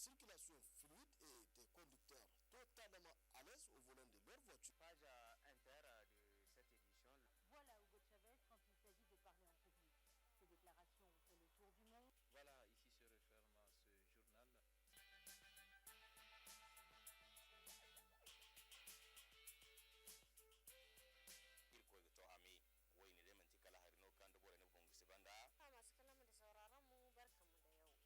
circulation fluide et des conducteurs totalement à l'aise au volant de leur voiture. Page inter de cette édition. Voilà Hugo Chavez quand il s'agit de parler en public. Ces déclarations ont fait le tour du monde. Voilà, ici se referme ce journal. wai ne dai manti kala harino kan da bore ne bongu sibanda masu kallon da sauraron mu barkanmu da yau.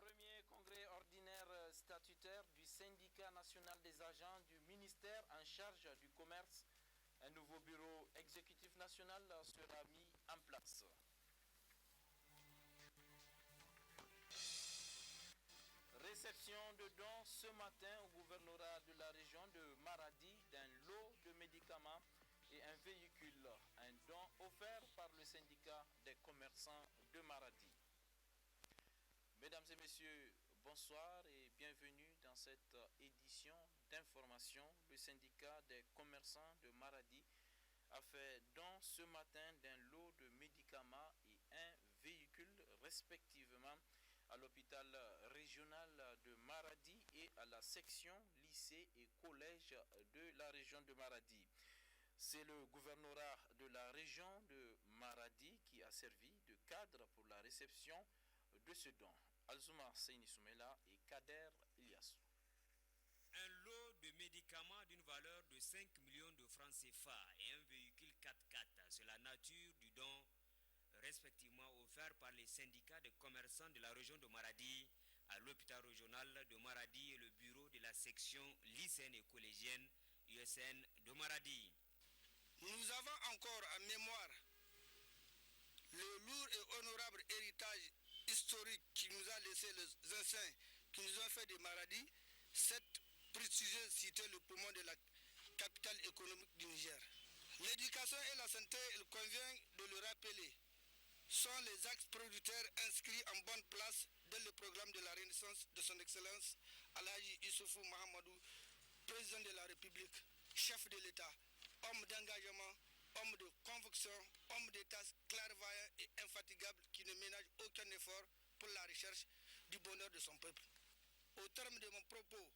Premier congrès ordinaire statutaire du syndicat national des agents du ministère en charge du commerce. Un nouveau bureau exécutif national sera mis en place. Réception de dons ce matin au gouvernorat de la région de Maradi d'un lot de médicaments et un véhicule. Un don offert par le syndicat des commerçants de Maradi. Mesdames et messieurs, bonsoir et bienvenue dans cette édition d'information. Le syndicat des commerçants de Maradi a fait don ce matin d'un lot de médicaments et un véhicule respectivement à l'hôpital régional de Maradi et à la section lycée et collège de la région de Maradi. C'est le gouvernorat de la région de Maradi qui a servi de cadre pour la réception de ce don. Alzouma Seyni Soumela et Kader Iliassou. Un lot de médicaments d'une valeur de 5 millions de francs CFA et un véhicule 4x4, c'est la nature du don respectivement offert par les syndicats de commerçants de la région de Maradi à l'hôpital régional de Maradi et le bureau de la section lycéenne et collégienne USN de Maradi. Nous avons encore en mémoire le lourd et honorable héritage historique qui nous a laissé les anciens qui nous ont fait de Maradi, cette prestigieuse cité, le poumon de la capitale économique du Niger. L'éducation et la santé, il convient de le rappeler, sont les axes producteurs inscrits en bonne place dans le programme de la Renaissance de son Excellence Alhaji Issoufou Mahamadou, président de la République, chef de l'État, homme d'engagement, homme de conviction, homme d'État clairvoyant et infatigable qui ne ménage aucun effort pour la recherche du bonheur de son peuple. Au terme de mon propos,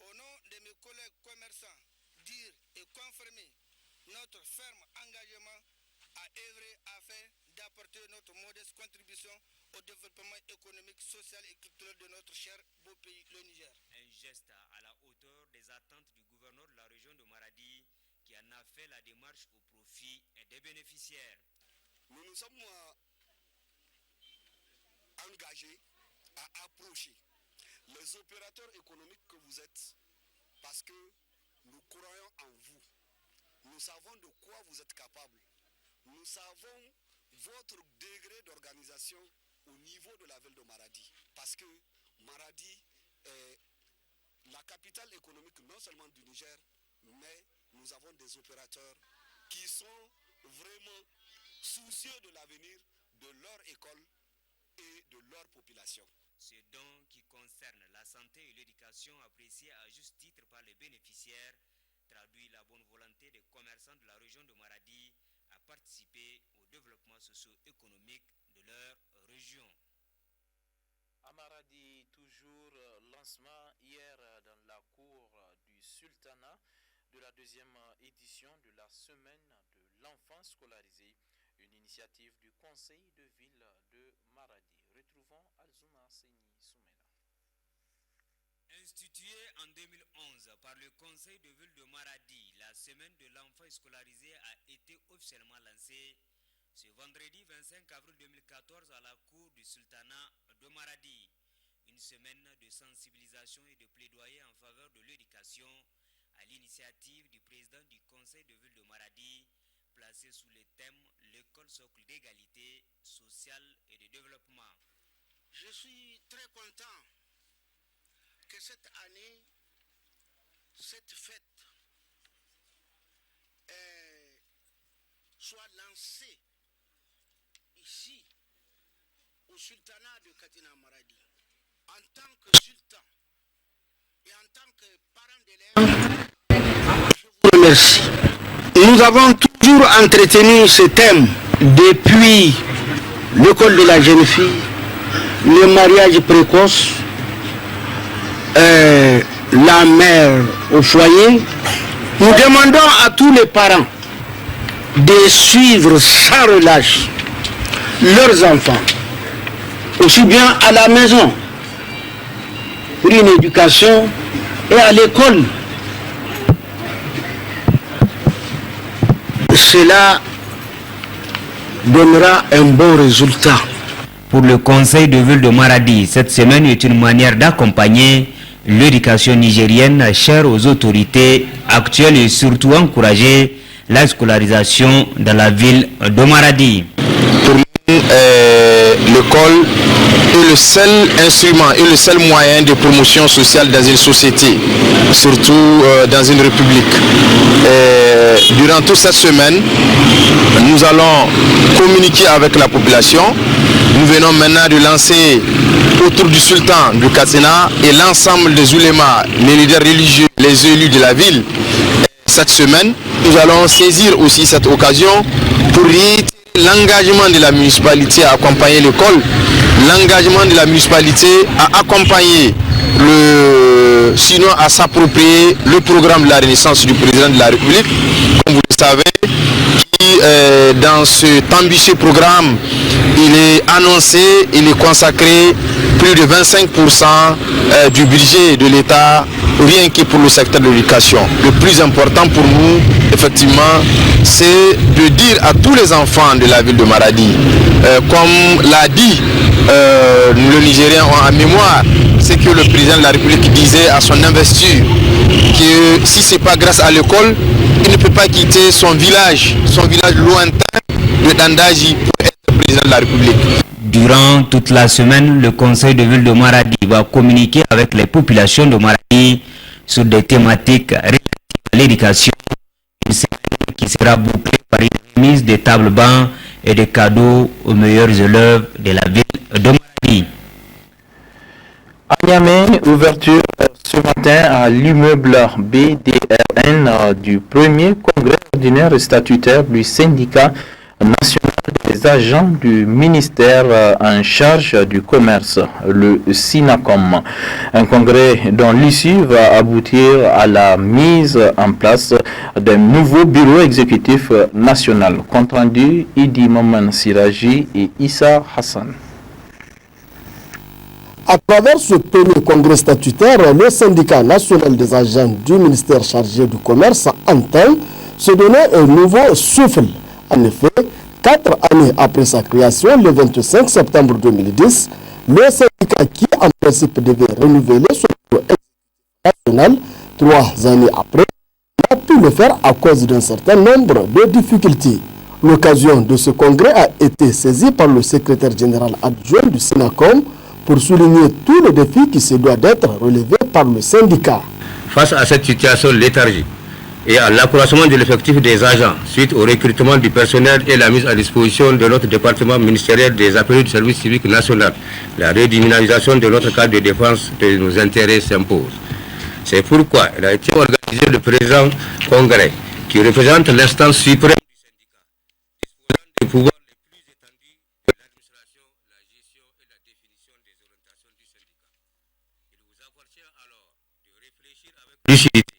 au nom de mes collègues commerçants, dire et confirmer notre ferme engagement à œuvrer afin d'apporter notre modeste contribution au développement économique, social et culturel de notre cher beau pays, le Niger. Un geste à la hauteur des attentes du gouverneur de la région de Maradi qui en a fait la démarche au profit des bénéficiaires. Nous nous sommes engagés à approcher les opérateurs économiques que vous êtes parce que nous croyons en vous. Nous savons de quoi vous êtes capables. Nous savons votre degré d'organisation au niveau de la ville de Maradi. Parce que Maradi est la capitale économique non seulement du Niger, mais nous avons des opérateurs qui sont vraiment soucieux de l'avenir de leur école et de leur population. Ce don qui concerne la santé et l'éducation apprécié à juste titre par les bénéficiaires traduit la bonne volonté des commerçants de la région de Maradi à participer au développement socio-économique de leur région. À Maradi, toujours lancement hier dans la cour du Sultanat de la deuxième édition de la semaine de l'enfant scolarisé, une initiative du conseil de ville de Maradi. Retrouvons Alzouma Seyni Soumela. Instituée en 2011 par le conseil de ville de Maradi, la semaine de l'enfant scolarisé a été officiellement lancée vendredi 25 avril 2014 à la cour du sultanat de Maradi. Une semaine de sensibilisation et de plaidoyer en faveur de l'éducation à l'initiative du président du conseil de ville de Maradi, placé sous le thème l'école socle d'égalité sociale et de développement. Je suis très content que cette année, cette fête soit lancée ici au sultanat de Katina Maradi. En tant que sultan et en tant que parent d'élèves, je vous remercie. Nous avons toujours entretenu ce thème depuis l'école de la jeune fille, le mariage précoce, la mère au foyer. Nous demandons à tous les parents de suivre sans relâche leurs enfants, aussi bien à la maison pour une éducation et à l'école. Cela donnera un bon résultat. Pour le conseil de ville de Maradi, cette semaine est une manière d'accompagner l'éducation nigérienne chère aux autorités actuelles et surtout encourager la scolarisation dans la ville de Maradi. Pour nous, l'école est le seul instrument et le seul moyen de promotion sociale dans une société, surtout dans une république. Durant toute cette semaine, nous allons communiquer avec la population. Nous venons maintenant de lancer autour du sultan du Katsina et l'ensemble des oulémas, les leaders religieux, les élus de la ville. Cette semaine, nous allons saisir aussi cette occasion pour réitérer l'engagement de la municipalité à accompagner l'école, l'engagement de la municipalité à accompagner sinon à s'approprier le programme de la Renaissance du président de la République, comme vous le savez, qui dans cet ambitieux programme, il est annoncé, il est consacré plus de 25% du budget de l'État, rien que pour le secteur de l'éducation. Le plus important pour nous, effectivement, c'est de dire à tous les enfants de la ville de Maradi, comme l'a dit le Nigérien en mémoire, c'est que le président de la République disait à son investiture que si ce n'est pas grâce à l'école, il ne peut pas quitter son village lointain de Dandaji pour être président de la République. Durant toute la semaine, le conseil de ville de Maradi va communiquer avec les populations de Maradi sur des thématiques relatives à l'éducation. Une semaine qui sera bouclée par une remise de tables bancs et de cadeaux aux meilleurs élèves de la ville de Maradi. À Niamey, ouverture ce matin à l'immeuble BDRN du premier congrès ordinaire statutaire du syndicat national des agents du ministère en charge du commerce, le SINACOM. Un congrès dont l'issue va aboutir à la mise en place d'un nouveau bureau exécutif national. Compte rendu Idi Maman Siraji et Issa Hassan. À travers ce premier congrès statutaire, le syndicat national des agents du ministère chargé du commerce entend se donner un nouveau souffle. En effet, 4 années après sa création, le 25 septembre 2010, le syndicat qui en principe devait renouveler son bureau national 3 années après, n'a pu le faire à cause d'un certain nombre de difficultés. L'occasion de ce congrès a été saisie par le secrétaire général adjoint du SINACOM pour souligner tous les défis qui se doivent d'être relevés par le syndicat. Face à cette situation léthargique et à l'accroissement de l'effectif des agents suite au recrutement du personnel et la mise à disposition de notre département ministériel des appelés du service civique national, la redynamisation de notre cadre de défense de nos intérêts s'impose. C'est pourquoi il a été organisé le présent congrès qui représente l'instance suprême du syndicat, disposant des pouvoirs les plus étendus de l'administration, la gestion et la définition des orientations du syndicat. Il vous appartient alors de réfléchir avec lucidité,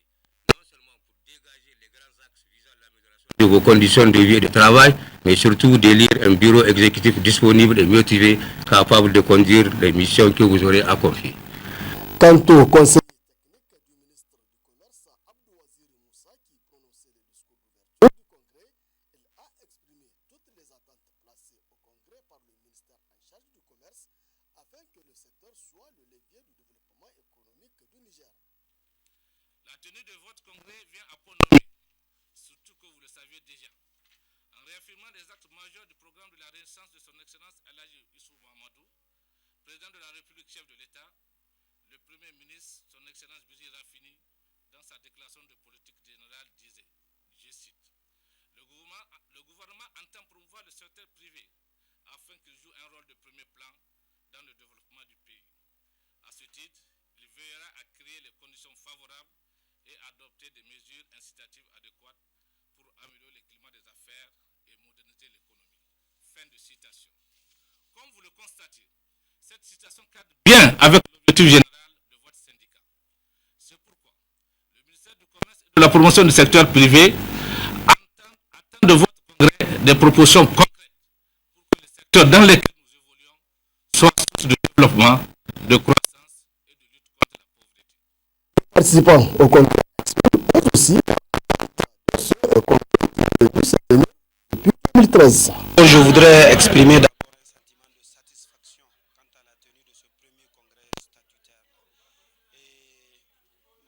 non seulement pour dégager les grands axes visant l'amélioration de vos conditions de vie et de travail, mais surtout d'élire un bureau exécutif disponible et motivé, capable de conduire les missions que vous aurez à confier. Quant au conseil technique du ministre du Commerce, Abdou Waziri Moussa, qui prononçait le discours d'ouverture du congrès, il a exprimé toutes les attentes placées PDS, afin que le secteur soit le levier du développement économique du Niger. La tenue de votre congrès vient à point nommé, surtout que vous le saviez déjà. En réaffirmant les actes majeurs du programme de la Renaissance de son Excellence Elhaji Issoufou Mahamadou, président de la République, chef de l'État, le Premier ministre, son Excellence Birji Rafini, dans sa déclaration de politique générale, disait, je cite, le gouvernement entend promouvoir le secteur privé afin qu'il joue un rôle de premier plan dans le développement du pays. À ce titre, il veillera à créer les conditions favorables et adopter des mesures incitatives adéquates pour améliorer le climat des affaires et moderniser l'économie. Fin de citation. Comme vous le constatez, cette citation cadre bien avec l'objectif général de votre syndicat. C'est pourquoi le ministère du Commerce et de la promotion du secteur privé attend de votre congrès des propositions concrètes pour que les secteurs dans lesquels nous évoluons soient source de développement, de croissance et de lutte contre la pauvreté. Participants au congrès aussi ce congrès s'est tenu depuis 2013. Je voudrais exprimer d'abord un sentiment de satisfaction quant à la tenue de ce premier congrès statutaire. Et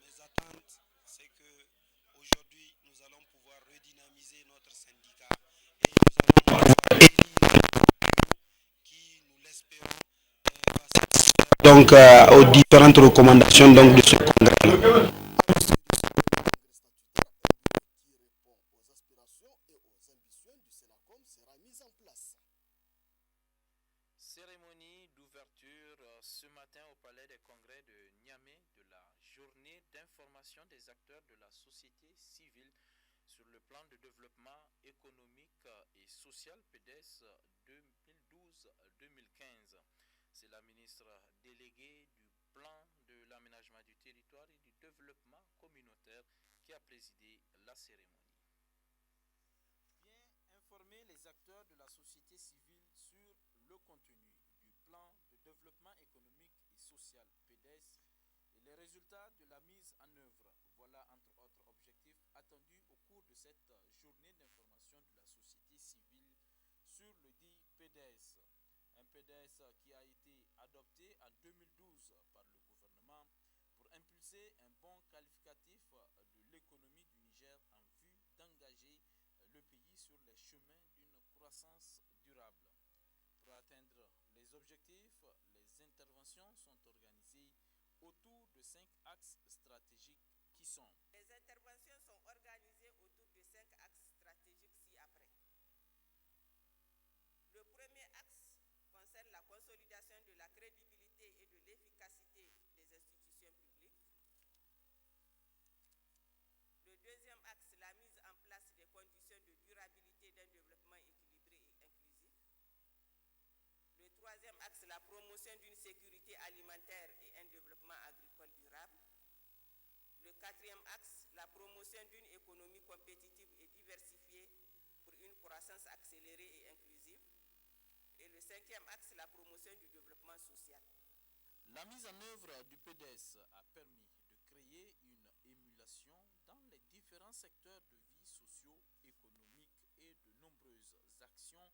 mes attentes, c'est que aujourd'hui nous allons pouvoir redynamiser notre syndicat et nous allons pouvoir élire qui, nous l'espérons, va satisfaire donc aux différentes recommandations donc, de ce congrès. Cérémonie d'ouverture ce matin au Palais des Congrès de Niamey de la journée d'information des acteurs de la société civile sur le plan de développement économique et social PDS 2012-2015. C'est la ministre déléguée du plan de l'aménagement du territoire et du développement communautaire qui a présidé la cérémonie. Bien informer les acteurs de la société civile sur le contenu du plan de développement économique et social PDS et les résultats de la mise en œuvre. Voilà entre autres objectifs attendus au cours de cette journée d'information de la société civile sur le dit PDS. Un PDS qui a été adopté en 2012 par le gouvernement pour impulser un bon qualificatif de l'économie du Niger en vue d'engager le pays sur les chemins d'une croissance durable. Pour atteindre les objectifs, les interventions sont organisées autour de 5 axes stratégiques qui sont. Les interventions sont organisées autour de 5 axes stratégiques ci-après. Le premier axe concerne la consolidation de la crédibilité et de l'efficacité des institutions publiques. Le deuxième axe, la mise en place des conditions de durabilité d'un développement équilibré et inclusif. Le troisième axe, la promotion d'une sécurité alimentaire et un développement agricole durable. Le quatrième axe, la promotion d'une économie compétitive et diversifiée pour une croissance accélérée et inclusive. Et le cinquième axe, la promotion du développement social. La mise en œuvre du PDS a permis de créer une émulation dans les différents secteurs de vie socio-économique et de nombreuses actions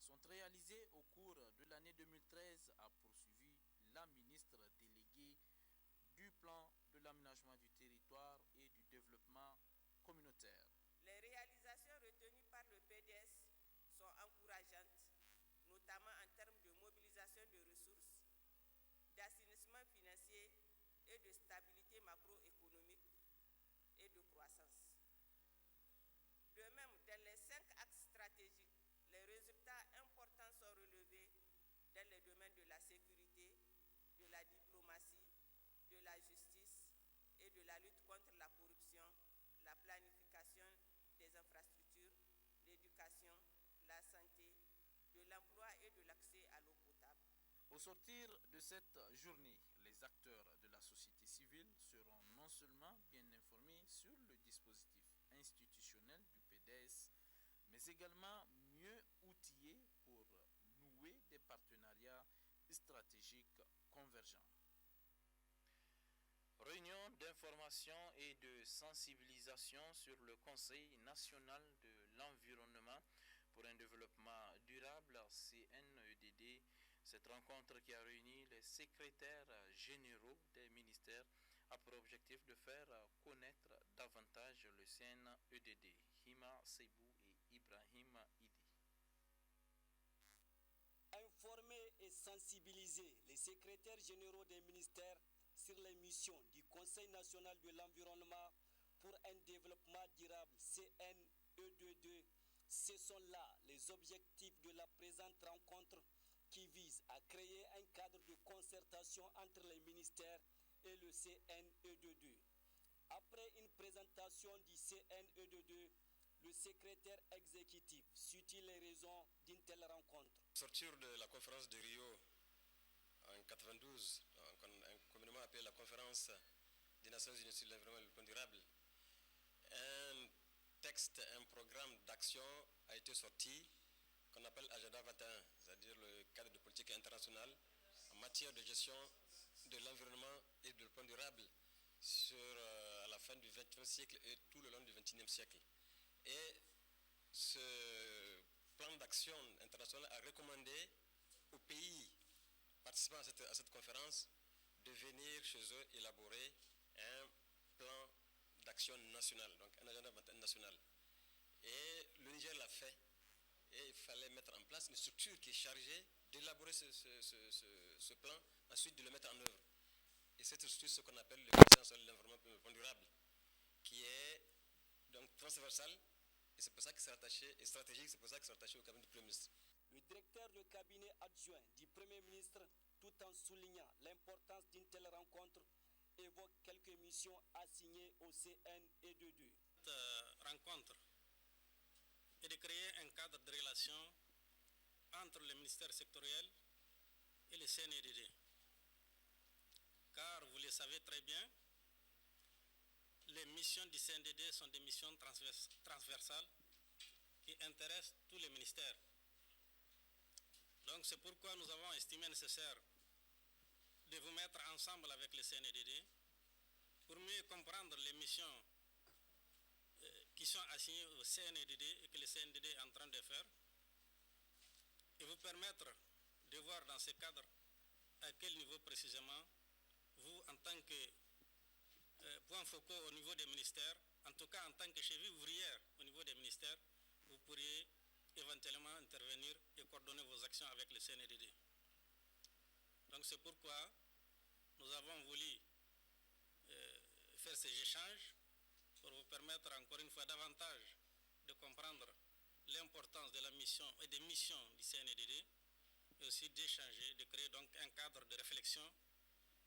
sont réalisées au cours de l'année 2013, a poursuivi la ministre déléguée du plan de l'aménagement du territoire et du développement communautaire. Les réalisations retenues par le PDS sont encourageantes, notamment en termes de mobilisation de ressources, d'assainissement financier et de stabilité macroéconomique et de croissance. De même, dans les 5 axes stratégiques, les résultats importants sont relevés dans les domaines de la sécurité, de la diplomatie, de la justice et de la lutte contre la corruption, la planification des infrastructures, l'éducation, la santé, de l'emploi et de l'accès à l'eau potable. Au sortir de cette journée, les acteurs de la société civile seront non seulement bien informés sur le dispositif institutionnel du PDS, mais également mieux outillés pour nouer des partenariats stratégiques convergents. Réunion d'information et de sensibilisation sur le Conseil national de l'environnement pour un développement durable, CNEDD, Cette rencontre qui a réuni les secrétaires généraux des ministères a pour objectif de faire connaître davantage le CNEDD, Hima Seibou et Ibrahim Idi. Informer et sensibiliser les secrétaires généraux des ministères sur les missions du Conseil national de l'environnement pour un développement durable CNEDD. Ce sont là les objectifs de la présente rencontre qui vise à créer un cadre de concertation entre les ministères et le CNEDD. Après une présentation du CNEDD, le secrétaire exécutif suit les raisons d'une telle rencontre. Sortir de la conférence de Rio en 92, communément appelée la conférence des Nations Unies sur l'environnement et le développement durable, un texte, un programme d'action a été sorti qu'on appelle Agenda 21, c'est-à-dire le cadre de politique internationale en matière de gestion de l'environnement et du développement durable à la fin du XXe siècle et tout le long du XXIe siècle. Et ce plan d'action international a recommandé aux pays participant à cette conférence de venir chez eux élaborer un plan d'action national, donc un agenda national. Et le Niger l'a fait. Et il fallait mettre en place une structure qui est chargée d'élaborer ce plan, ensuite de le mettre en œuvre. Et cette structure, ce qu'on appelle le Conseil national de l'environnement et du développement durable, qui est donc transversal, et c'est pour ça qu'il s'est rattaché, et stratégique, c'est pour ça qu'il s'est rattaché au cabinet du Premier ministre. Le directeur de cabinet adjoint du Premier ministre, tout en soulignant l'importance d'une telle rencontre, évoque quelques missions assignées au CNEDD. Cette rencontre est de créer un cadre de relation entre les ministères sectoriels et le CNEDD. Car vous le savez très bien, les missions du CNEDD sont des missions transversales qui intéressent tous les ministères. Donc c'est pourquoi nous avons estimé nécessaire de vous mettre ensemble avec le CNEDD pour mieux comprendre les missions qui sont assignées au CNEDD et que le CNEDD est en train de faire et vous permettre de voir dans ce cadre à quel niveau précisément vous, en tant que point focaux au niveau des ministères, en tout cas en tant que cheville ouvrière au niveau des ministères, vous pourriez éventuellement intervenir et coordonner vos actions avec le CNEDD. Donc c'est pourquoi nous avons voulu faire ces échanges pour vous permettre encore une fois davantage de comprendre l'importance de la mission et des missions du CNEDD et aussi d'échanger, de créer donc un cadre de réflexion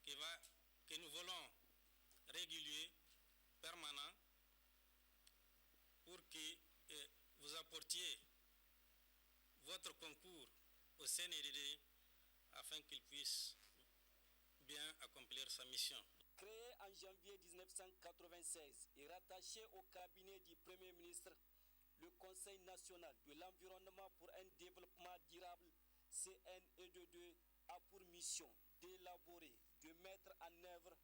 que nous voulons régulier, permanent, pour que vous apportiez votre concours au CNEDD afin qu'il puisse bien accomplir sa mission. Créé en janvier 1996 et rattaché au cabinet du Premier ministre, le Conseil national de l'environnement pour un développement durable, CNEDD, a pour mission d'élaborer, de mettre en œuvre,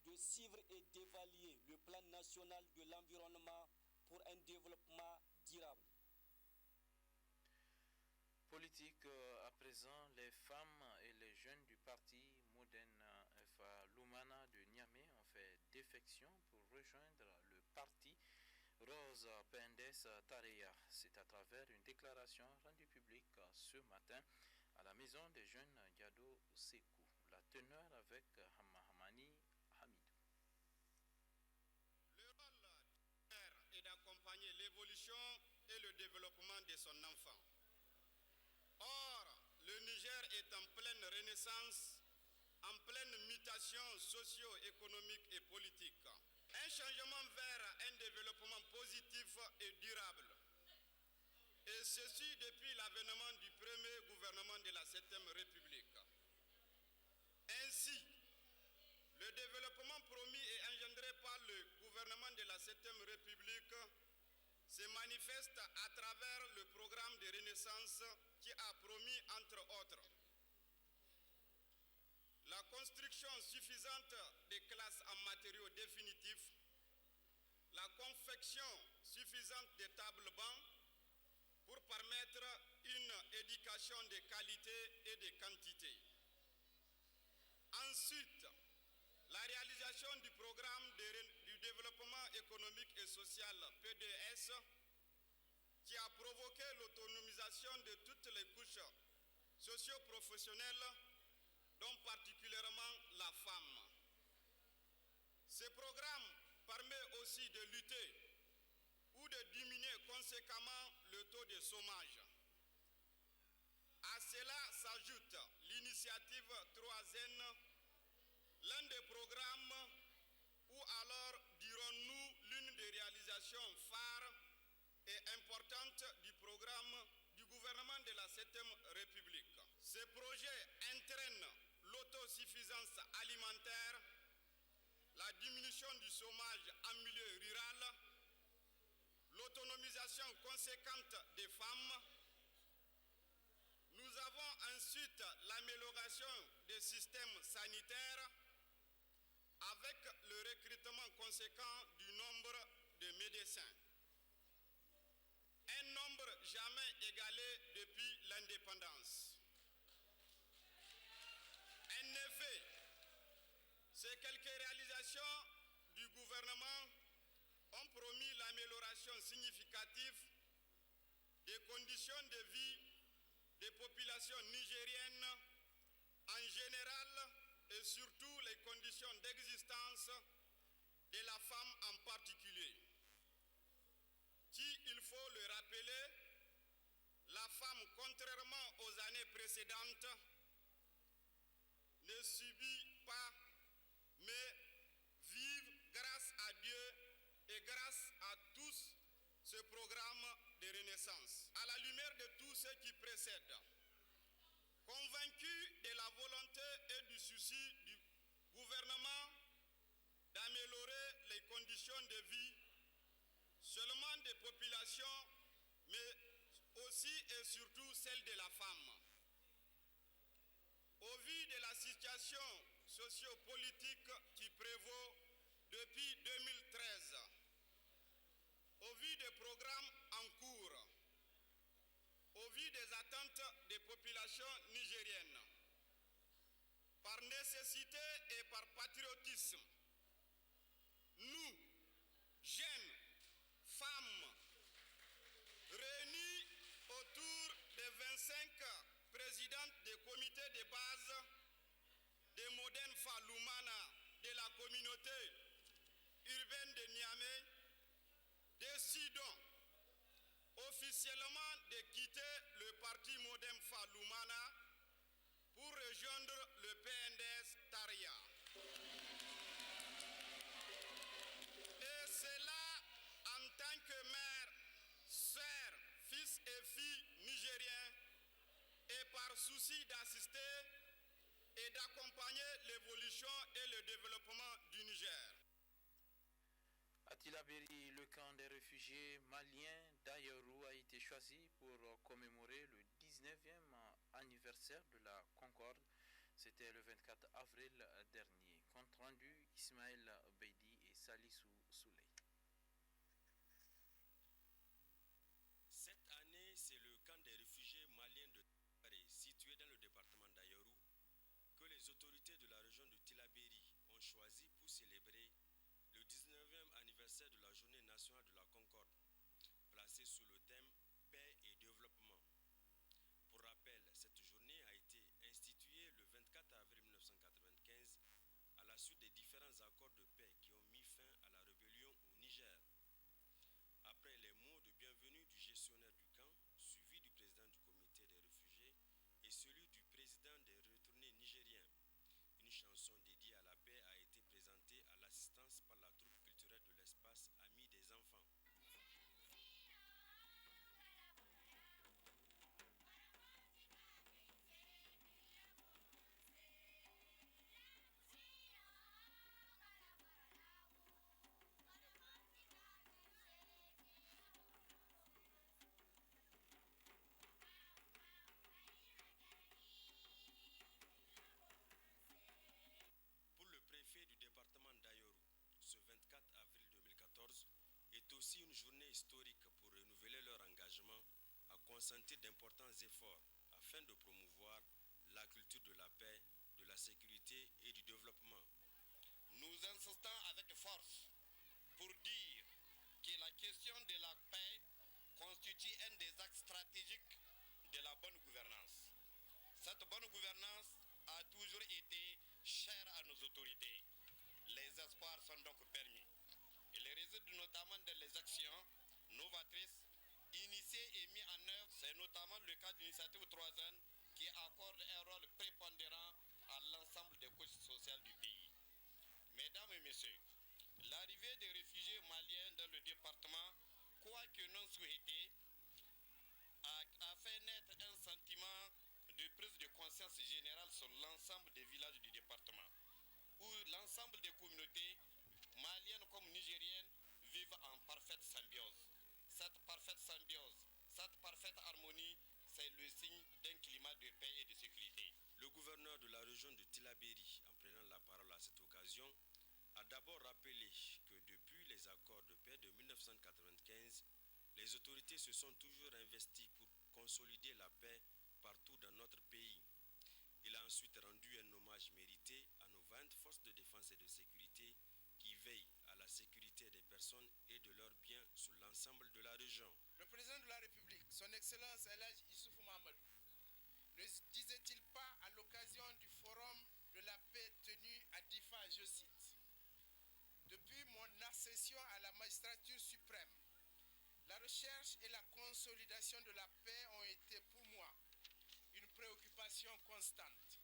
de suivre et d'évaluer le plan national de l'environnement pour un développement durable. Politique à présent, les femmes et les jeunes du parti Modène F. Lumana de Niamey ont fait défection pour rejoindre le parti Rose Pendes Tareya. C'est à travers une déclaration rendue publique ce matin à la maison des jeunes Diado Sekou. La teneur avec Hamani Hamidou. Le rôle du père est d'accompagner l'évolution et le développement de son enfant. Or, le Niger est en pleine renaissance, en pleine mutation socio-économique et politique. Un changement vers un développement positif et durable. Et ceci depuis l'avènement du premier gouvernement de la 7e République. Ainsi, le développement promis et engendré par le gouvernement de la 7e République se manifeste à travers le programme de renaissance qui a promis, entre autres, la construction suffisante des classes en matériaux définitifs, la confection suffisante des tables bancs, pour permettre une éducation de qualité et de quantité. Ensuite, la réalisation du programme du développement économique et social PDS qui a provoqué l'autonomisation de toutes les couches socio-professionnelles, dont particulièrement la femme. Ce programme permet aussi de lutter ou de diminuer conséquemment le taux de chômage. À cela s'ajoute l'initiative 3N, l'un des programmes ou alors dirons-nous l'une des réalisations phares et importantes du programme du gouvernement de la 7e République. Ce projet entraîne l'autosuffisance alimentaire, la diminution du chômage en milieu rural, l'autonomisation conséquente des femmes. Nous avons ensuite l'amélioration des systèmes sanitaires avec le recrutement conséquent du nombre de médecins. Un nombre jamais égalé depuis l'indépendance. En effet, ces quelques réalisations du gouvernement ont promis l'amélioration significative des conditions de vie des populations nigériennes en général et surtout les conditions d'existence de la femme en particulier. Qui, il faut le rappeler, la femme, contrairement aux années précédentes, ne subit pas, mais vive grâce à Dieu et grâce à tous ce programme de renaissance. À la lumière de tout ce qui précède, convaincu de la volonté et du souci du gouvernement d'améliorer les conditions de vie seulement des populations, mais aussi et surtout celle de la femme. Au vu de la situation sociopolitique qui prévaut depuis 2013, au vu des programmes en cours, au vu des attentes des populations nigériennes, par nécessité et par patriotisme, nous, jeunes, femmes, réunis autour des 25 présidentes des comités de base des modernes Falumana de la communauté urbaine de Niamey, décidons officiellement de quitter le parti moderne Falumana pour rejoindre le PNDS Taria. Et cela en tant que mère, sœur, fils et fille nigériens et par souci d'assister et d'accompagner l'évolution et le développement du Niger. À Tillabéri, le camp des réfugiés maliens d'Ayoru a été choisi pour commémorer le 19e anniversaire de la Concorde. C'était le 24 avril dernier. Compte rendu Ismaël Beidi et Salissou Souley. Cette année, c'est le camp des réfugiés maliens de Tillabéri, situé dans le département d'Ayoru, que les autorités de la région de Tillabéri ont choisi pour célébrer le 19e anniversaire de la Journée nationale de la Concorde, placée sous le thème Paix et développement. Pour rappel, cette journée a été instituée le 24 avril 1995 à la suite des différents accords de paix qui ont mis fin à la rébellion au Niger. Après les mots de bienvenue du gestionnaire du camp, suivi du président du comité des réfugiés et celui du président des retournés nigériens, une chanson dédiée à la paix a été présentée à l'assistance par la troupe culturelle de l'espace Amis des enfants. consentir d'importants efforts afin de promouvoir la culture de la paix, de la sécurité et du développement. Nous insistons avec force pour dire que la question de la paix constitue un des axes stratégiques de la bonne gouvernance. Cette bonne gouvernance a toujours été chère à nos autorités. Les espoirs sont donc permis. Il réside notamment dans les actions novatrices initiées et mises en œuvre. C'est notamment le cas de l'initiative 3N qui accorde un rôle prépondérant à l'ensemble des couches sociales du pays. Mesdames et messieurs, l'arrivée des réfugiés maliens dans le département, quoique non souhaité, a fait naître un sentiment de prise de conscience générale sur l'ensemble des villages du département, où l'ensemble des communautés, maliennes comme nigériennes, vivent en parfaite symbiose. Cette parfaite symbiose, cette parfaite harmonie, c'est le signe d'un climat de paix et de sécurité. Le gouverneur de la région de Tillabéri, en prenant la parole à cette occasion, a d'abord rappelé que depuis les accords de paix de 1995, les autorités se sont toujours investies pour consolider la paix partout dans notre pays. Il a ensuite rendu un hommage mérité à nos 20 forces de défense et de sécurité qui veillent à la sécurité des personnes et de leurs biens sur l'ensemble de la région. Le président de la République, son Excellence El Hadji Issoufou Mahamadou, ne disait-il pas à l'occasion du forum de la paix tenu à Difa, je cite, « Depuis mon accession à la magistrature suprême, la recherche et la consolidation de la paix ont été pour moi une préoccupation constante.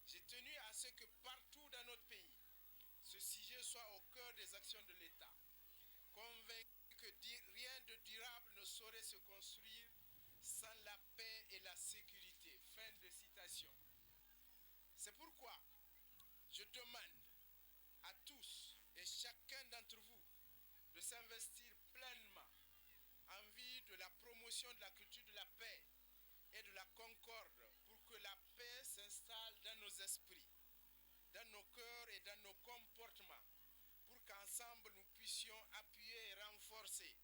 J'ai tenu à ce que partout dans notre pays, ce sujet soit au cœur des actions de l'État, convaincu que rien de durable ne saurait se construire sans la paix et la sécurité. » Fin de citation. C'est pourquoi je demande à tous et chacun d'entre vous de s'investir pleinement en vue de la promotion de la culture de la paix et de la concorde pour que la paix s'installe dans nos esprits, dans nos cœurs et dans nos comportements, pour qu'ensemble nous puissions appuyer et renforcer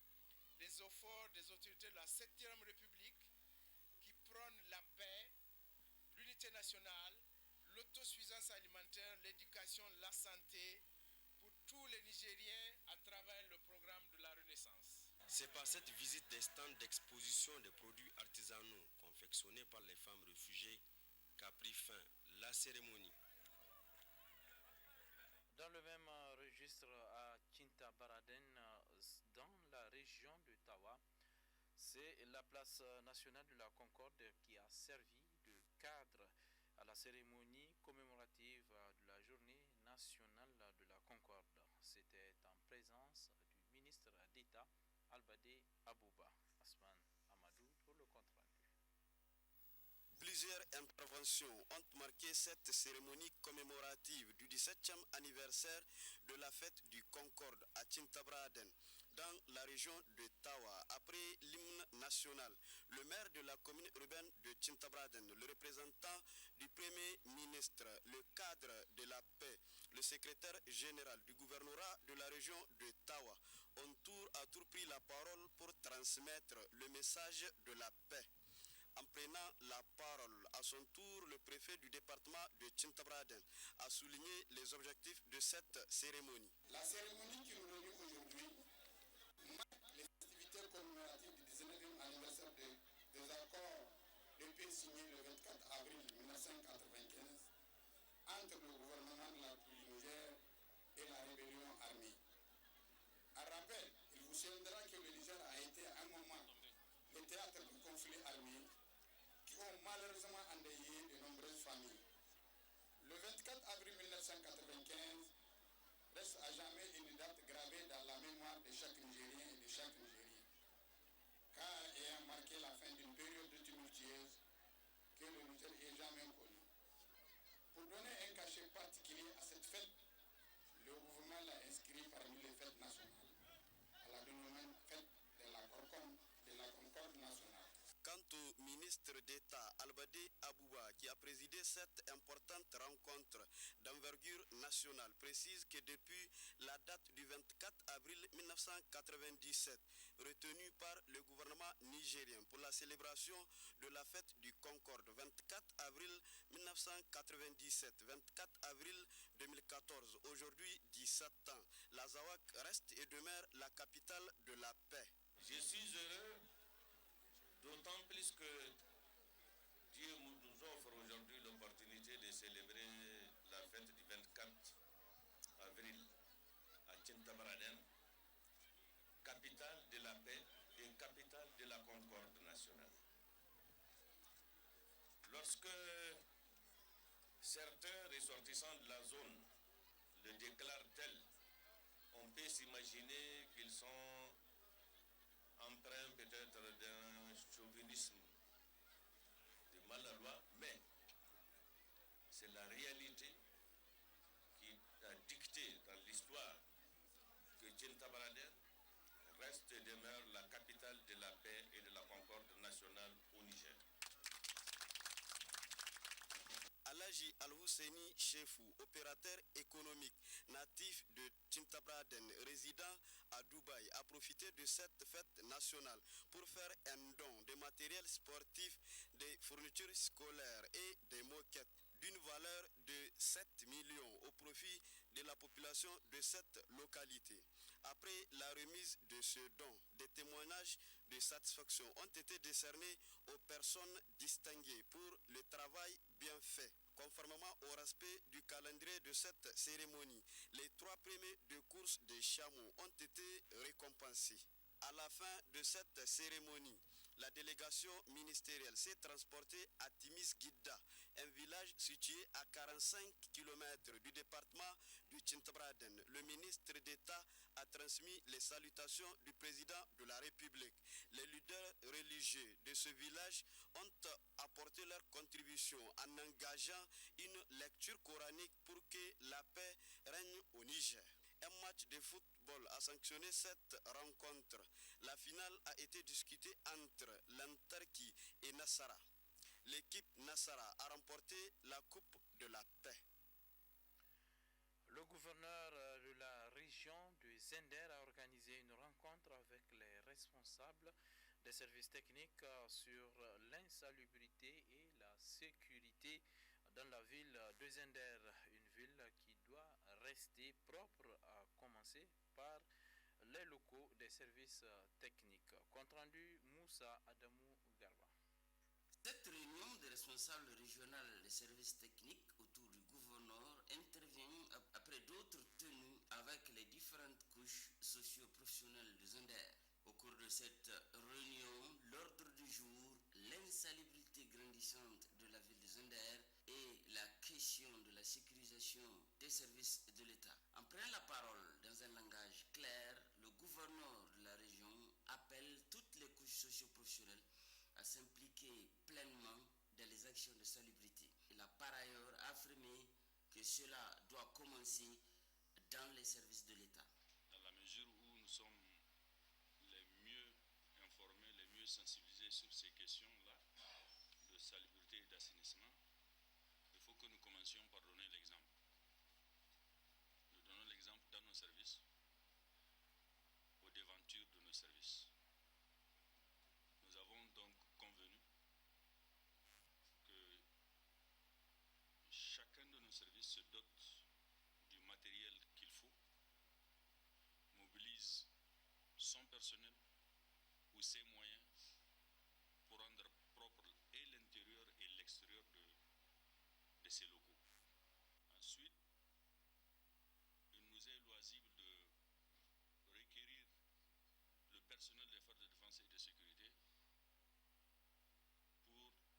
les efforts des autorités de la 7e République qui prônent la paix, l'unité nationale, l'autosuffisance alimentaire, l'éducation, la santé pour tous les Nigériens à travers le programme de la Renaissance. C'est par cette visite des stands d'exposition des produits artisanaux confectionnés par les femmes réfugiées qu'a pris fin la cérémonie. Dans le même registre à Tintabaraden, dans la région de Tawa, c'est la place nationale de la Concorde qui a servi de cadre à la cérémonie commémorative de la journée nationale de la Concorde. C'était en présence du ministre d'État Albade Abouba. Asman Amadou pour le compte rendu. Plusieurs interventions ont marqué cette cérémonie commémorative du 17e anniversaire de la fête du Concorde à Tintabaraden, dans la région de Tawa. Après l'hymne national, le maire de la commune urbaine de Tintabaraden, le représentant du Premier ministre, le cadre de la paix, le secrétaire général du gouvernorat de la région de Tawa ont tour à tour pris la parole pour transmettre le message de la paix. En prenant la parole, à son tour, le préfet du département de Tintabaraden a souligné les objectifs de cette cérémonie. La cérémonie qui nous réunit aujourd'hui marque les festivités commémoratives du 19e anniversaire des accords de paix signés le 24 avril 1995 entre le gouvernement de la République du Niger et la rébellion armée. À rappel, il vous souviendra que le Niger a été à un moment le théâtre de conflits armés qui ont malheureusement endeuillé de nombreuses familles. Le 24 avril 1995 reste à jamais une date gravée dans la mémoire de chaque Nigérien et de chaque Nigérien, car ayant marqué la fin d'une période tumultueuse que le Niger ait jamais connue. Pour donner un cachet particulier à cette fête, le gouvernement l'a inscrit parmi les fêtes nationales, à la dénommée fête de la Concorde nationale. Quant au ministre d'État Albade Abouba, qui a présidé cette importante rencontre d'envergure nationale, nationale précise que depuis la date du 24 avril 1997, retenue par le gouvernement nigérien pour la célébration de la fête du Concorde, 24 avril 1997, 24 avril 2014, aujourd'hui 17 ans, la ZAWAC reste et demeure la capitale de la paix. Je suis heureux, d'autant plus que Dieu nous offre aujourd'hui l'opportunité de célébrer la fête du 24 avril à Tintabaraden, capitale de la paix et capitale de la concorde nationale. Lorsque certains ressortissants de la zone le déclarent tel, on peut s'imaginer qu'ils sont empreints peut-être d'un chauvinisme de mal-aloi, mais c'est la réalité qui a dicté dans l'histoire que Tintabaraden reste et demeure la capitale de la paix et de la concorde nationale au Niger. Alaji Al-Husseini Chefou, opérateur économique natif de Tintabaraden, résident à Dubaï, a profité de cette fête nationale pour faire un don de matériel sportif, des fournitures scolaires et des moquettes d'une valeur de 7 millions au profit de la population de cette localité. Après la remise de ce don, des témoignages de satisfaction ont été décernés aux personnes distinguées pour le travail bien fait. Conformément au respect du calendrier de cette cérémonie, les 3 premiers de course des chameaux ont été récompensés. À la fin de cette cérémonie, la délégation ministérielle s'est transportée à Timis-Guidda, un village situé à 45 km du département de Tintabaraden. Le ministre d'État a transmis les salutations du président de la République. Les leaders religieux de ce village ont apporté leur contribution en engageant une lecture coranique pour que la paix règne au Niger. Un match de football a sanctionné cette rencontre. La finale a été discutée entre l'Antarki et Nassara. L'équipe Nassara a remporté la Coupe de la paix. Le gouverneur de la région de Zender a organisé une rencontre avec les responsables des services techniques sur l'insalubrité et la sécurité dans la ville de Zender, une ville qui doit rester propre, à commencer par les locaux des services techniques. Compte rendu Moussa Adamou Garba. Cette réunion des responsables régionaux des services techniques autour du gouverneur intervient après d'autres tenues avec les différentes couches socio-professionnelles de Zender. Au cours de cette réunion, l'ordre du jour, l'insalubrité grandissante de la ville de Zender et la question de la sécurisation des services de l'État. En prenant la parole dans un langage clair, le gouverneur de la région appelle toutes les couches socio-professionnelles à s'impliquer pleinement dans les actions de salubrité. Il a par ailleurs affirmé que cela doit commencer dans les services de l'État. Dans la mesure où nous sommes les mieux informés, les mieux sensibilisés sur ces questions-là de salubrité et d'assainissement, il faut que nous commencions par donner l'exemple. Nous donnons l'exemple dans nos services, aux devantures de nos services. Nous avons donc convenu que chacun de nos services se dote du matériel qu'il faut, mobilise son personnel ou ses moyens pour rendre propre et l'intérieur et l'extérieur de ces locaux. Ensuite, il nous est loisible de requérir le personnel des forces de défense et de sécurité pour des travaux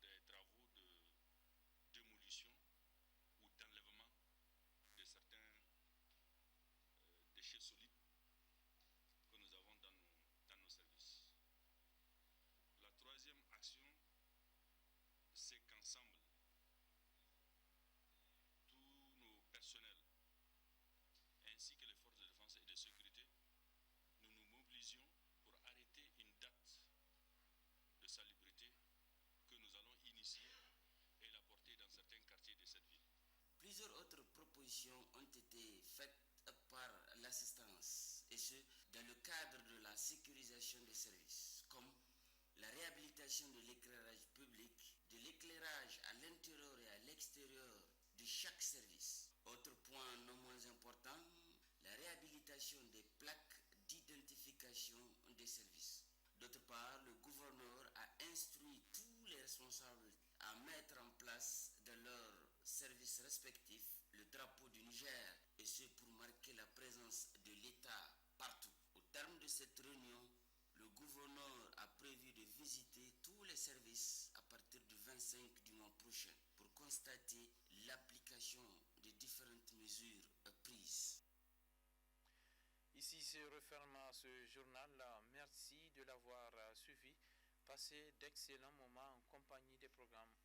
de démolition ou d'enlèvement de certains déchets solides propositions ont été faites par l'assistance, et ce, dans le cadre de la sécurisation des services, comme la réhabilitation de l'éclairage public, de l'éclairage à l'intérieur et à l'extérieur de chaque service. Autre point non moins important, la réhabilitation des plaques d'identification des services. D'autre part, le gouverneur a instruit tous les responsables à mettre en place dans leurs services respectifs le drapeau du Niger, et ce pour marquer la présence de l'État partout. Au terme de cette réunion, le gouverneur a prévu de visiter tous les services à partir du 25 du mois prochain pour constater l'application des différentes mesures prises. Ici se referme ce journal. Merci de l'avoir suivi. Passez d'excellents moments en compagnie des programmes